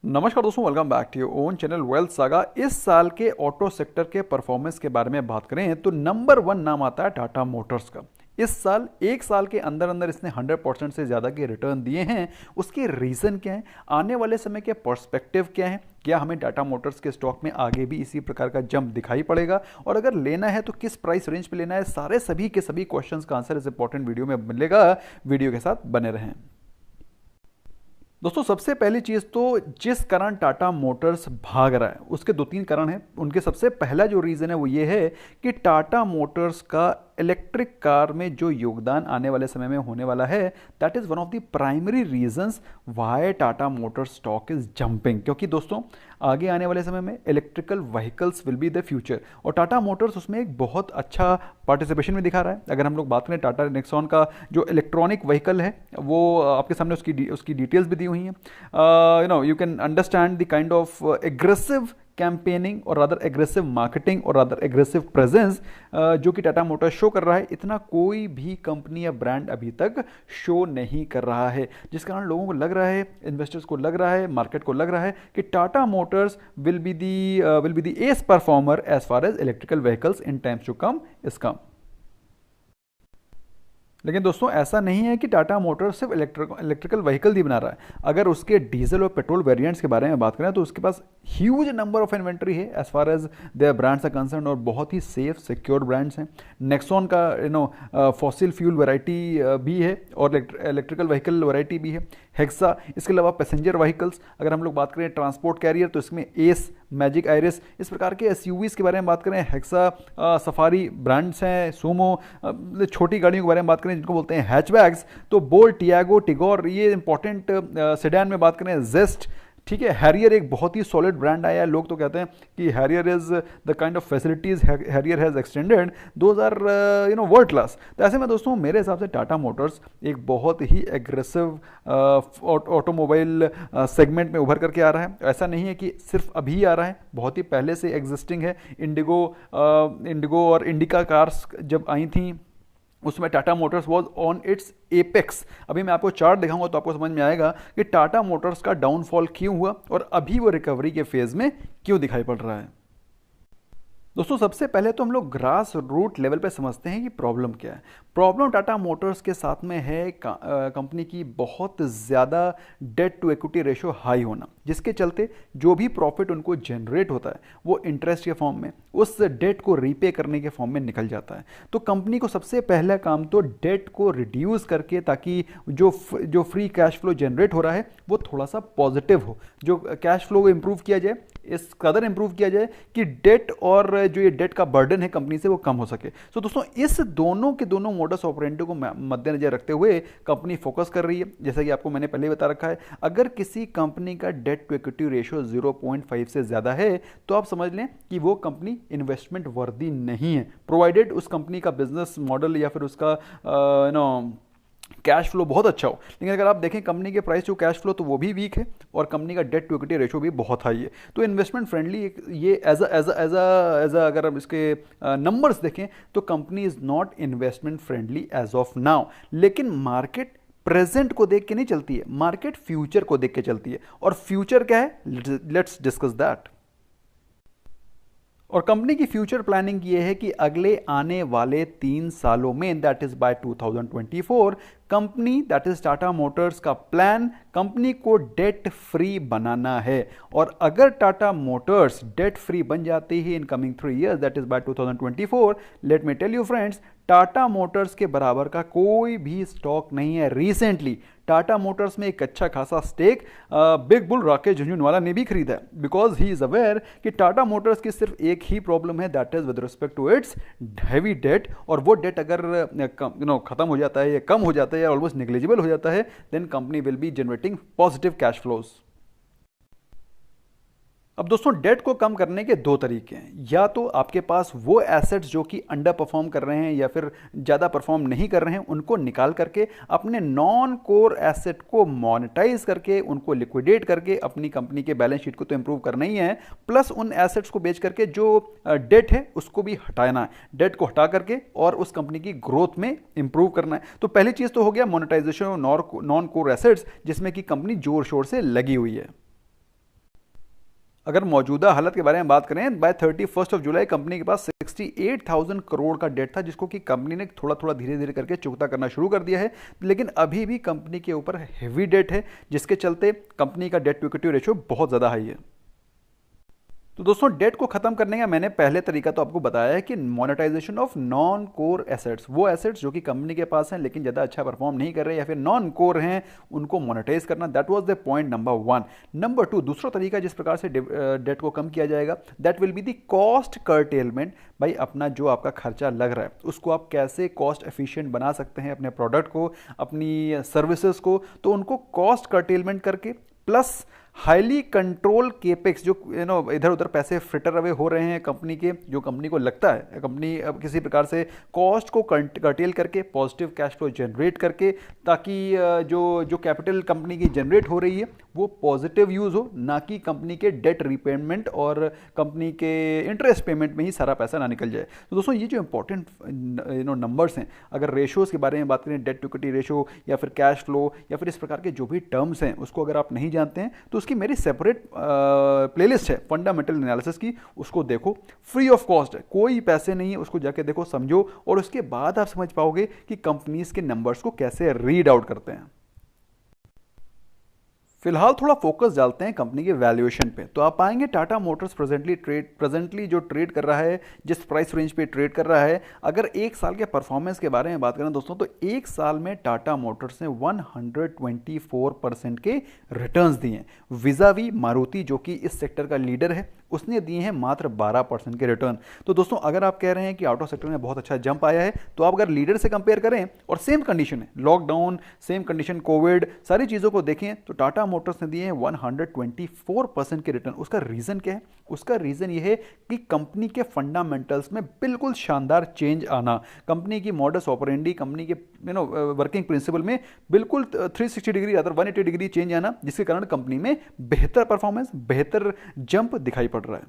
नमस्कार दोस्तों, welcome back to your own channel Wealth Saga. इस साल के ऑटो सेक्टर के परफॉर्मेंस के बारे में बात करें तो नंबर वन नाम आता है टाटा मोटर्स का। इस साल एक साल के अंदर अंदर इसने 100% से ज़्यादा के रिटर्न दिए हैं। उसके रीज़न क्या है, आने वाले समय के पर्सपेक्टिव क्या है, क्या हमें टाटा मोटर्स के स्टॉक में आगे भी इसी प्रकार का जंप दिखाई पड़ेगा, और अगर लेना है तो किस प्राइस रेंज पे लेना है, सारे सभी के सभी क्वेश्चंस का आंसर इस इंपॉर्टेंट वीडियो में मिलेगा। वीडियो के साथ बने रहें। दोस्तों, सबसे पहली चीज तो जिस कारण टाटा मोटर्स भाग रहा है उसके दो तीन कारण हैं। उनके सबसे पहला जो रीजन है वो ये है कि टाटा मोटर्स का इलेक्ट्रिक कार में जो योगदान आने वाले समय में होने वाला है, that is one of the primary reasons why Tata Motors stock is jumping. क्योंकि दोस्तों, आगे आने वाले समय में electrical vehicles will be the future, और टाटा मोटर्स उसमें एक बहुत अच्छा पार्टिसिपेशन में दिखा रहा है। अगर हम लोग बात करें टाटा नेक्सॉन का जो इलेक्ट्रॉनिक व्हीकल है, वो आपके सामने उसकी डिटेल्स भी दी हुई हैं। You can understand the kind of aggressive campaigning और रादर एग्रेसिव मार्केटिंग और रादर एग्रेसिव प्रेजेंस जो कि टाटा मोटर्स शो कर रहा है। इतना कोई भी कंपनी या ब्रांड अभी तक शो नहीं कर रहा है, जिस कारण लोगों को लग रहा है, इन्वेस्टर्स को लग रहा है, मार्केट को लग रहा है कि Tata Motors will be the ace performer as far as electrical vehicles in times to come is come. लेकिन दोस्तों, ऐसा नहीं है कि टाटा मोटर्स सिर्फ इलेक्ट्रिकल व्हीकल ही बना रहा है। अगर उसके डीजल और पेट्रोल वेरिएंट्स के बारे में बात करें तो उसके पास ह्यूज नंबर ऑफ इन्वेंट्री है as far as their brands are concern, और बहुत ही सेफ सिक्योर ब्रांड्स हैं। नेक्सॉन का फॉसिल फ्यूल वैरायटी भी है और इलेक्ट्रिकल व्हीकल वैरायटी भी है। हेक्सा, इसके अलावा पैसेंजर व्हीकल्स, अगर हम लोग बात करें ट्रांसपोर्ट कैरियर तो इसमें एस, मैजिक, आयरिस, इस प्रकार के एसयूवीज के बारे में बात करें, हेक्सा, सफारी ब्रांड्स हैं, सूमो, छोटी गाड़ियों के बारे में बात करें जिनको बोलते हैं हैचबैग्स तो बोल्ट, टियागो, टिगोर, ये इंपॉर्टेंट सेडान में बात करें जेस्ट, ठीक है। हैरियर एक बहुत ही सॉलिड ब्रांड आया है। लोग तो कहते हैं कि Harrier is the kind of facilities Harrier has extended, those are world class. तो ऐसे में दोस्तों, मेरे हिसाब से टाटा मोटर्स एक बहुत ही एग्रेसिव ऑटोमोबाइल सेगमेंट में उभर करके आ रहा है। ऐसा नहीं है कि सिर्फ अभी आ रहा है, बहुत ही पहले से एग्जिस्टिंग है। इंडिगो और इंडिका कार्स जब आई थी उसमें Tata Motors was on it's apex. अभी मैं आपको चार्ट दिखाऊंगा तो आपको समझ में आएगा कि टाटा मोटर्स का डाउनफॉल क्यों हुआ और अभी वो रिकवरी के फेज में क्यों दिखाई पड़ रहा है। दोस्तों, सबसे पहले तो हम लोग ग्रास रूट लेवल पे समझते हैं कि प्रॉब्लम क्या है। प्रॉब्लम टाटा मोटर्स के साथ में है कंपनी की बहुत ज़्यादा debt to equity ratio high होना, जिसके चलते जो भी प्रॉफिट उनको जनरेट होता है वो इंटरेस्ट के फॉर्म में उस डेट को रीपे करने के फॉर्म में निकल जाता है। तो कंपनी को सबसे पहला काम तो डेट को रिड्यूस करके, ताकि जो फ्री कैश फ्लो जनरेट हो रहा है वो थोड़ा सा पॉजिटिव हो, जो कैश फ्लो को इंप्रूव किया जाए, इस कदर इंप्रूव किया जाए कि डेट और जो ये डेट का बर्डन है कंपनी से वो कम हो सके। तो दोस्तों, इस दोनों के दोनों मोडस ऑपरेंडी को मद्देनजर रखते हुए कंपनी फोकस कर रही है। जैसा कि आपको मैंने पहले ही बता रखा है, अगर किसी कंपनी का डेट टू इक्विटी रेशियो 0.5 से ज़्यादा है तो आप समझ लें कि वो कंपनी इन्वेस्टमेंट वर्दी नहीं है, प्रोवाइडेड उस कंपनी का बिजनेस मॉडल या फिर उसका कैश फ्लो बहुत अच्छा हो। लेकिन अगर आप देखें कंपनी के प्राइस टू कैश फ्लो तो वो भी वीक है और कंपनी का डेट टू इक्विटी रेशो भी बहुत हाई है। तो इन्वेस्टमेंट फ्रेंडली ये एज अगर हम इसके नंबर्स देखें तो company is not investment friendly as of now. लेकिन मार्केट प्रेजेंट को देख के नहीं चलती है, मार्केट फ्यूचर को देख के चलती है। और फ्यूचर क्या है, लेट्स डिस्कस दैट। और कंपनी की फ्यूचर प्लानिंग ये है कि अगले आने वाले 3 सालों में, that is by 2024, company that is Tata Motors का प्लान कंपनी को डेट फ्री बनाना है। और अगर टाटा मोटर्स डेट फ्री बन जाती है in coming 3 years, that is by 2024, let me tell you friends, Tata Motors के बराबर का कोई भी स्टॉक नहीं है। रिसेंटली टाटा मोटर्स में एक अच्छा खासा stake big bull Rakesh Jhunjhunwala ने भी खरीदा है, बिकॉज ही इज अवेयर कि टाटा मोटर्स की सिर्फ एक ही प्रॉब्लम है, that is with respect to its heavy debt. और वो डेट अगर खत्म हो जाता है या कम हो जाता है या ऑलमोस्ट नेग्लिजिबल हो जाता है, then company will be generating positive cash flows. अब दोस्तों, डेट को कम करने के दो तरीके हैं। या तो आपके पास वो एसेट्स जो कि अंडर परफॉर्म कर रहे हैं या फिर ज़्यादा परफॉर्म नहीं कर रहे हैं, उनको निकाल करके अपने नॉन कोर एसेट को मोनेटाइज करके, उनको लिक्विडेट करके अपनी कंपनी के बैलेंस शीट को तो इंप्रूव करना ही है, प्लस उन एसेट्स को बेच करके जो डेट है उसको भी हटाना है, डेट को हटा करके और उस कंपनी की ग्रोथ में इंप्रूव करना है। तो पहली चीज़ तो हो गया monetisation of non core assets, जिसमें कि कंपनी जोर शोर से लगी हुई है। अगर मौजूदा हालत के बारे में बात करें, बाय 31 जुलाई कंपनी के पास 68,000 करोड़ का डेट था, जिसको कि कंपनी ने थोड़ा थोड़ा धीरे धीरे करके चुकता करना शुरू कर दिया है, लेकिन अभी भी कंपनी के ऊपर हेवी डेट है, जिसके चलते कंपनी का डेट टू इक्विटी रेशियो बहुत ज़्यादा हाई है। तो दोस्तों, डेट को खत्म करने का मैंने पहले तरीका तो आपको बताया है कि monetisation of non core assets, वो एसेट्स जो कि कंपनी के पास हैं लेकिन ज़्यादा अच्छा परफॉर्म नहीं कर रहे या फिर नॉन कोर हैं, उनको मोनेटाइज करना, that was the point number 1। Number 2, दूसरा तरीका जिस प्रकार से डेट को कम किया जाएगा, that will be the cost curtailment. भाई, अपना जो आपका खर्चा लग रहा है उसको आप कैसे कॉस्ट एफिशिएंट बना सकते हैं, अपने प्रोडक्ट को, अपनी सर्विसेज को, तो उनको कॉस्ट कर्टेलमेंट करके प्लस हाईली कंट्रोल केपेक्स, जो इधर उधर पैसे फ्रिटर अवे हो रहे हैं कंपनी के, जो कंपनी को लगता है कंपनी अब किसी प्रकार से कॉस्ट को कर्टेल करके पॉजिटिव कैश फ्लो जनरेट करके, ताकि जो जो कैपिटल कंपनी की जनरेट हो रही है वो पॉजिटिव यूज हो, ना कि कंपनी के डेट रीपेमेंट और कंपनी के इंटरेस्ट पेमेंट में ही सारा पैसा ना निकल जाए। तो दोस्तों, ये जो इंपॉर्टेंट नंबर्स हैं, अगर रेशोज़ के बारे में बात करें, डेट टू इक्विटी रेशो या फिर कैश फ्लो या फिर इस प्रकार के जो भी टर्म्स हैं, उसको अगर आप नहीं जानते हैं तो उसकी मेरी सेपरेट प्लेलिस्ट है फंडामेंटल एनालिसिस की, उसको देखो, फ्री ऑफ कॉस्ट है, कोई पैसे नहीं है, उसको जाके देखो, समझो, और उसके बाद आप समझ पाओगे कि कंपनीज के नंबर्स को कैसे रीड आउट करते हैं। फिलहाल थोड़ा फोकस डालते हैं कंपनी के वैल्यूएशन पे। तो आप पाएंगे टाटा मोटर्स प्रेजेंटली जो ट्रेड कर रहा है, जिस प्राइस रेंज पे ट्रेड कर रहा है, अगर एक साल के परफॉर्मेंस के बारे में बात करें दोस्तों, तो एक साल में टाटा मोटर्स ने 124% के रिटर्न्स दिए हैं, विजावी मारुति जो कि इस सेक्टर का लीडर है, उसने दिए हैं मात्र 12% के रिटर्न। तो दोस्तों, अगर आप कह रहे हैं कि ऑटो सेक्टर में बहुत अच्छा जंप आया है, तो आप अगर लीडर से कंपेयर करें और सेम कंडीशन है, लॉकडाउन, सेम कंडीशन, कोविड, सारी चीज़ों को देखें, तो टाटा मोटर्स ने दिए हैं 124% के रिटर्न। उसका रीज़न क्या है? उसका रीज़न ये है कि कंपनी के फंडामेंटल्स में बिल्कुल शानदार चेंज आना, कंपनी की मॉडस ऑपरेंडी, कंपनी के वर्किंग प्रिंसिपल में बिल्कुल 360 डिग्री या 180 डिग्री चेंज आना, जिसके कारण कंपनी में बेहतर परफॉर्मेंस, बेहतर जंप दिखाई पड़ रहा है।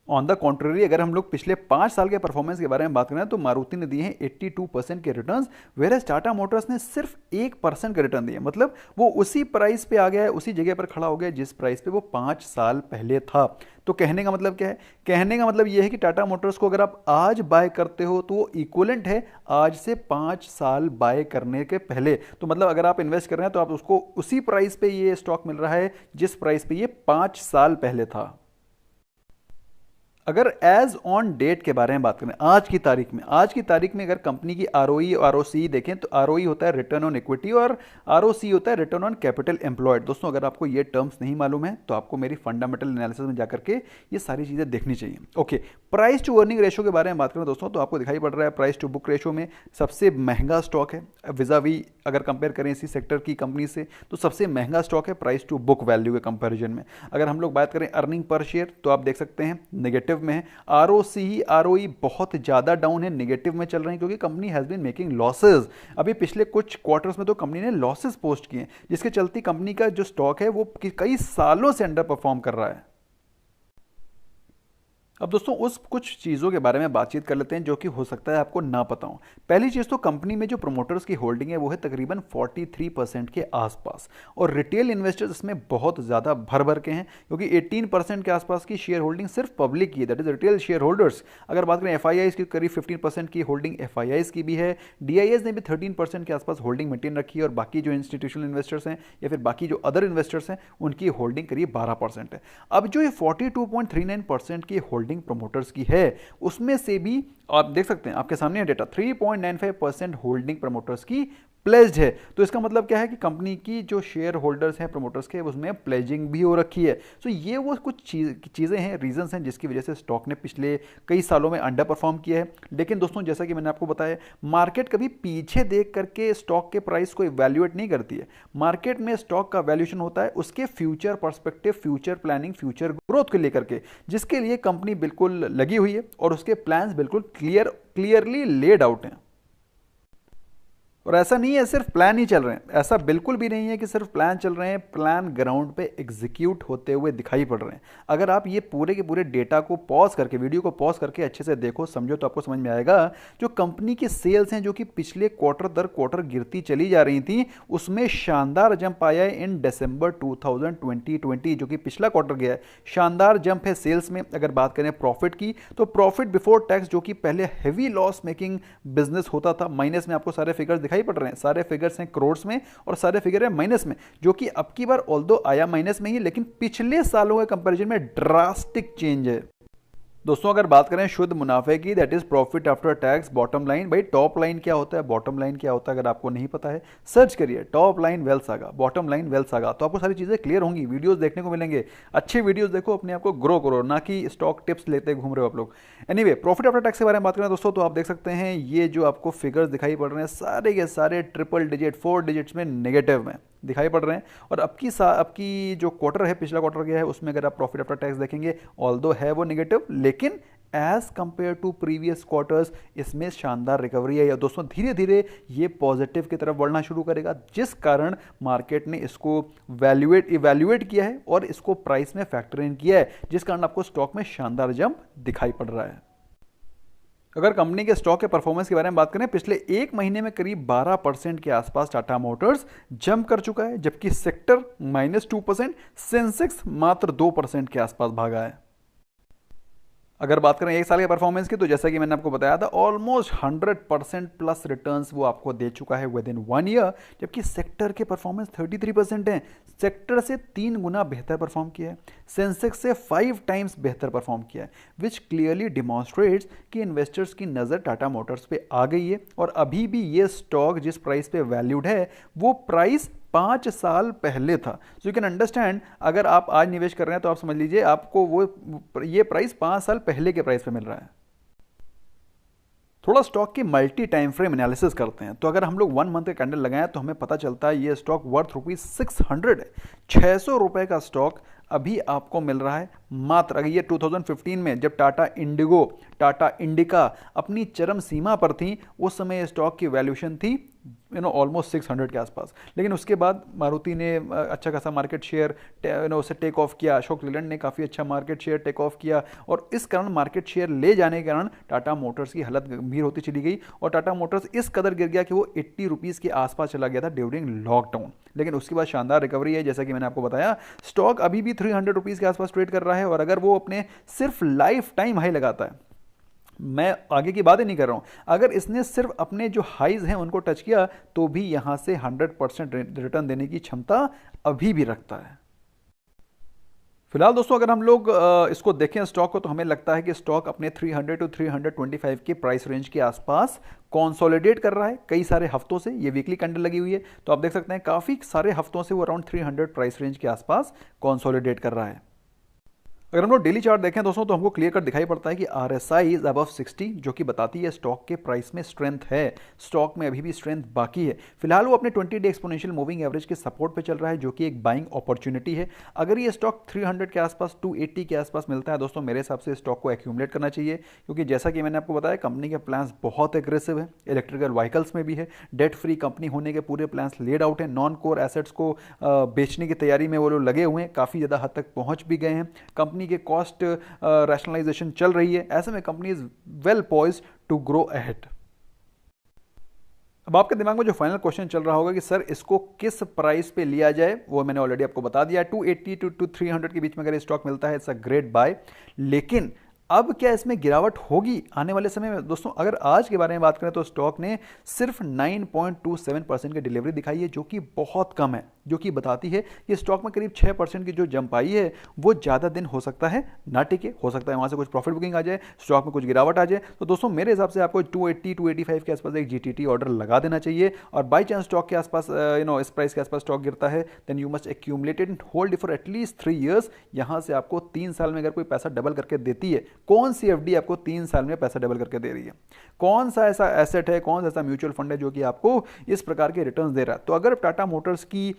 ऑन द कॉन्ट्ररी, अगर हम लोग पिछले 5 साल के परफॉर्मेंस के बारे में बात करें, तो मारुति ने दिए हैं 82% के रिटर्न्स, वेयरएज टाटा मोटर्स ने सिर्फ 1% के रिटर्न दिए। मतलब वो उसी प्राइस पे आ गया है, उसी जगह पर खड़ा हो गया जिस प्राइस पे वो 5 साल पहले था। तो कहने का मतलब क्या है? कहने का मतलब ये है कि टाटा मोटर्स को अगर आप आज बाय करते हो तो वो इक्वलेंट है आज से 5 साल बाय करने के पहले। तो मतलब अगर आप इन्वेस्ट कर रहे हैं तो आप उसको उसी प्राइस पे ये स्टॉक मिल रहा है जिस प्राइस पे ये 5 साल पहले था। अगर एज ऑन डेट के बारे में बात करें, आज की तारीख में अगर कंपनी की आरओई और आरओसी देखें, तो आरओई होता है रिटर्न ऑन इक्विटी और आरओसी होता है रिटर्न ऑन कैपिटल एम्प्लॉयड। दोस्तों, अगर आपको ये टर्म्स नहीं मालूम है तो आपको मेरी फंडामेंटल एनालिसिस में जाकर के ये सारी चीज़ें देखनी चाहिए। Okay, price to earning ratio के बारे में बात करें दोस्तों, तो आपको दिखाई पड़ रहा है प्राइस टू बुक रेशो में सबसे महंगा स्टॉक है विजावी, अगर कंपेयर करें इसी सेक्टर की कंपनी से, तो सबसे महंगा स्टॉक है प्राइस टू बुक वैल्यू के कंपैरिजन में। अगर हम लोग बात करें अर्निंग पर शेयर, तो आप देख सकते हैं नेगेटिव में है। आरओसी आरओई बहुत ज़्यादा डाउन है, नेगेटिव में चल रहे हैं, क्योंकि company has been making losses. अभी पिछले कुछ क्वार्टर्स में तो कंपनी ने लॉसेज पोस्ट किए हैं, जिसके चलते कंपनी का जो स्टॉक है वो कई सालों से अंडर परफॉर्म कर रहा है। अब दोस्तों, उस कुछ चीज़ों के बारे में बातचीत कर लेते हैं जो कि हो सकता है आपको ना पता हो। पहली चीज़ तो कंपनी में जो प्रोमोटर्स की होल्डिंग है वो है तकरीबन 43% के आसपास, और रिटेल इन्वेस्टर्स इसमें बहुत ज़्यादा भर भर के हैं, क्योंकि 18% के आसपास की शेयर होल्डिंग सिर्फ पब्लिक की है, that is retail share holders. अगर बात करें एफआईआईज की, करीब 15% की होल्डिंग एफआईआईज की भी है, डीआईएस ने भी 13% के आसपास होल्डिंग मेंटेन रखी है, और बाकी जो इंस्टीट्यूशनल इन्वेस्टर्स हैं या फिर बाकी जो अदर इन्वेस्टर्स हैं उनकी होल्डिंग करीब 12% है। अब जो ये 42.39% की होल्डिंग प्रमोटर्स की है, उसमें से भी आप देख सकते हैं, आपके सामने डेटा 3.95% होल्डिंग प्रमोटर्स की प्लेज्ड है। तो इसका मतलब क्या है कि कंपनी की जो शेयर होल्डर्स हैं प्रमोटर्स के, उसमें प्लेजिंग भी हो रखी है। तो ये वो कुछ चीज़ें हैं, रीजंस हैं जिसकी वजह से स्टॉक ने पिछले कई सालों में अंडर परफॉर्म किया है। लेकिन दोस्तों, जैसा कि मैंने आपको बताया, मार्केट कभी पीछे देख करके स्टॉक के प्राइस को इवैल्यूएट नहीं करती है। मार्केट में स्टॉक का वैल्यूएशन होता है उसके future perspective, future planning, future growth को लेकर के, जिसके लिए कंपनी बिल्कुल लगी हुई है और उसके प्लान्स बिल्कुल क्लियरली लेड आउट हैं। और ऐसा नहीं है सिर्फ प्लान ही चल रहे हैं, ऐसा बिल्कुल भी नहीं है कि सिर्फ प्लान चल रहे हैं, प्लान ग्राउंड पे एग्जीक्यूट होते हुए दिखाई पड़ रहे हैं। अगर आप ये पूरे के पूरे डेटा को पॉज करके, वीडियो को पॉज करके अच्छे से देखो, समझो, तो आपको समझ में आएगा जो कंपनी की सेल्स हैं जो कि पिछले क्वार्टर दर क्वार्टर गिरती चली जा रही थी, उसमें शानदार जंप आया है इन दिसंबर 2020, जो कि पिछला क्वार्टर गया है। शानदार जंप है सेल्स में। अगर बात करें प्रॉफिट की, तो प्रॉफिट बिफोर टैक्स जो कि पहले हेवी लॉस मेकिंग बिजनेस होता था, माइनस में आपको सारे फिगर्स दिखाई पड़ रहे हैं, सारे फिगर्स हैं करोड़्स में और सारे फिगर है माइनस में, जो कि अब की बार ऑल्दो आया माइनस में ही, लेकिन पिछले सालों के कंपैरिजन में ड्रास्टिक चेंज है। दोस्तों अगर बात करें शुद्ध मुनाफे की, that is profit after tax, bottom line. भाई टॉप लाइन क्या होता है, बॉटम लाइन क्या होता है, अगर आपको नहीं पता है सर्च करिए top line wealth saga, bottom line wealth saga, तो आपको सारी चीजें क्लियर होंगी, वीडियोस देखने को मिलेंगे। अच्छे वीडियोस देखो, अपने आप को ग्रो करो, ना कि स्टॉक टिप्स लेते घूम रहे हो आप लोग। एनीवे, प्रॉफिट आफ्टर टैक्स के बारे में बात करें दोस्तों, तो आप देख सकते हैं ये जो आपको फिगर्स दिखाई पड़ रहे हैं सारे के सारे ट्रिपल डिजिट, 4 डिजिट्स में नेगेटिव में दिखाई पड़ रहे हैं। और अब की जो क्वार्टर है, पिछला क्वार्टर गया है, उसमें अगर आप प्रॉफिट आफ्टर टैक्स देखेंगे, ऑल्दो है वो नेगेटिव, लेकिन as compare to previous quarters इसमें शानदार रिकवरी है। या दोस्तों धीरे धीरे ये पॉजिटिव की तरफ बढ़ना शुरू करेगा, जिस कारण मार्केट ने इसको इवैल्यूएट किया है और इसको प्राइस में फैक्टर इन किया है, जिस कारण आपको स्टॉक में शानदार जंप दिखाई पड़ रहा है। अगर कंपनी के स्टॉक के परफॉर्मेंस के बारे में बात करें, पिछले एक महीने में करीब 12% के आसपास टाटा मोटर्स जंप कर चुका है, जबकि सेक्टर -2%, सेंसेक्स मात्र 2% के आसपास भागा है। अगर बात करें एक साल के परफॉर्मेंस की, तो जैसा कि मैंने आपको बताया था, ऑलमोस्ट 100% प्लस रिटर्न्स वो आपको दे चुका है विद इन 1 ईयर, जबकि सेक्टर के परफॉर्मेंस 33% है। सेक्टर से 3 गुना बेहतर परफॉर्म किया है, सेंसेक्स से 5 टाइम्स बेहतर परफॉर्म किया है, विच क्लियरली डिमॉन्स्ट्रेट्स कि इन्वेस्टर्स की नज़र टाटा मोटर्स पे आ गई है। और अभी भी ये स्टॉक जिस प्राइस पे वैल्यूड है, वो प्राइस 5 साल पहले था। सो यू कैन अंडरस्टैंड, अगर आप आज निवेश कर रहे हैं तो आप समझ लीजिए आपको ये प्राइस 5 साल पहले के प्राइस पे मिल रहा है। थोड़ा स्टॉक की मल्टी टाइम फ्रेम एनालिसिस करते हैं, तो अगर हम लोग 1 मंथ का कैंडल लगाएं तो हमें पता चलता है ये स्टॉक वर्थ ₹600 है। 600 रुपए का स्टॉक अभी आपको मिल रहा है मात्र, अगर ये 2015 में जब टाटा इंडिका अपनी चरम सीमा पर थी, उस समय स्टॉक की वैल्यूएशन थी ऑलमोस्ट 600 के आसपास। लेकिन उसके बाद मारुति ने अच्छा खासा मार्केट शेयर उसे टेक ऑफ किया, अशोक लीलैंड ने काफ़ी अच्छा मार्केट शेयर टेक ऑफ किया, और इस कारण मार्केट शेयर ले जाने के कारण टाटा मोटर्स की हालत गंभीर होती चली गई, और टाटा मोटर्स इस कदर गिर गया कि वो 80 रुपीज़ के आसपास चला गया था ड्यूरिंग लॉकडाउन। लेकिन उसके बाद शानदार रिकवरी है, जैसा कि मैंने आपको बताया, स्टॉक अभी भी 300 रुपीज़ के आसपास ट्रेड कर रहा है। और अगर वो अपने सिर्फ लाइफ टाइम हाई लगाता है, मैं आगे की बात ही नहीं कर रहा हूं, अगर इसने सिर्फ अपने जो हाइज हैं उनको टच किया, तो भी यहां से 100% रिटर्न देने की क्षमता अभी भी रखता है। फिलहाल दोस्तों अगर हम लोग इसको देखें स्टॉक को, तो हमें लगता है कि स्टॉक अपने 300 to 325 के प्राइस रेंज के आसपास कंसोलिडेट कर रहा है कई सारे हफ्तों से। ये वीकली कैंडल लगी हुई है, तो आप देख सकते हैं काफी सारे हफ्तों से वो अराउंड 300 प्राइस रेंज के आसपास कंसोलिडेट कर रहा है। अगर हम लोग डेली चार्ट देखें दोस्तों, तो हमको क्लियर कट दिखाई पड़ता है कि RSI इज अबव 60, जो कि बताती है स्टॉक के प्राइस में स्ट्रेंथ है, स्टॉक में अभी भी स्ट्रेंथ बाकी है। फिलहाल वो अपने 20 डे एक्सपोनेंशियल मूविंग एवरेज के सपोर्ट पे चल रहा है, जो कि एक बाइंग अपॉर्चुनिटी है। अगर ये स्टॉक 300 के आसपास 280 के आसपास मिलता है दोस्तों, मेरे हिसाब से स्टॉक को एक्यूमुलेट करना चाहिए, क्योंकि जैसा कि मैंने आपको बताया कंपनी के प्लान्स बहुत एग्रेसिव है, इलेक्ट्रिकल व्हीकल्स में भी है, डेट फ्री कंपनी होने के पूरे प्लान्स लेड आउट है, नॉन कोर एसेट्स को बेचने की तैयारी में वो लोग लगे हुए हैं, काफ़ी ज़्यादा हद तक पहुँच भी गए हैं, कंपनी के कॉस्ट रैशनलाइजेशन चल रही है। ऐसे में company is well poised to grow ahead. अब आपके दिमाग में जो फाइनल क्वेश्चन चल रहा होगा कि सर इसको किस प्राइस पे लिया जाए, वो मैंने ऑलरेडी आपको बता दिया। 280 to 300 के बीच में अगर स्टॉक मिलता है, इट्स अ ग्रेट बाय। लेकिन अब क्या इसमें गिरावट होगी आने वाले समय में? दोस्तों अगर आज के बारे में बात करें तो स्टॉक ने सिर्फ 9.27% की डिलीवरी दिखाई है, जो कि बहुत कम है, जो कि बताती है कि स्टॉक में करीब 6% की जो जंप आई है वो ज़्यादा दिन हो सकता है ना टिके, हो सकता है वहाँ से कुछ प्रॉफिट बुकिंग आ जाए, स्टॉक में कुछ गिरावट आ जाए। तो दोस्तों मेरे हिसाब से आपको 280-285 के आसपास एक GTT ऑर्डर लगा देना चाहिए, और बाई चांस स्टॉक के आसपास इस प्राइस के आसपास स्टॉक गिरता है, then you must accumulate and hold for at least 3 years. यहाँ से आपको 3 साल में अगर कोई पैसा डबल करके देती है कौन सी एफडी आपको 3 साल में पैसा डबल करके दे रही है, कौन सा ऐसा एसेट है, कौन सा ऐसा म्यूचुअल फंड है जो कि आपको इस प्रकार के रिटर्न्स दे रहा है। तो अगर टाटा मोटर्स की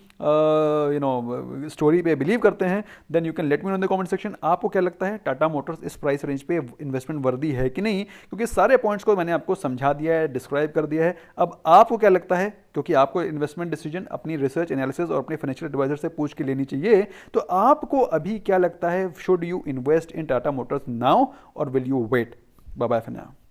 स्टोरी पे बिलीव करते हैं, then you can let me know in the comment section. आपको क्या लगता है टाटा मोटर्स इस प्राइस रेंज पे इन्वेस्टमेंट वर्दी है कि नहीं? क्योंकि सारे पॉइंट्स को मैंने आपको समझा दिया है, डिस्क्राइब कर दिया है। अब आपको क्या लगता है? क्योंकि आपको इन्वेस्टमेंट डिसीजन अपनी रिसर्च एनालिसिस और अपने फाइनेंशियल एडवाइजर से पूछ के लेनी चाहिए। तो आपको अभी क्या लगता है, should you invest in Tata Motors now और will you wait? Bye bye for now.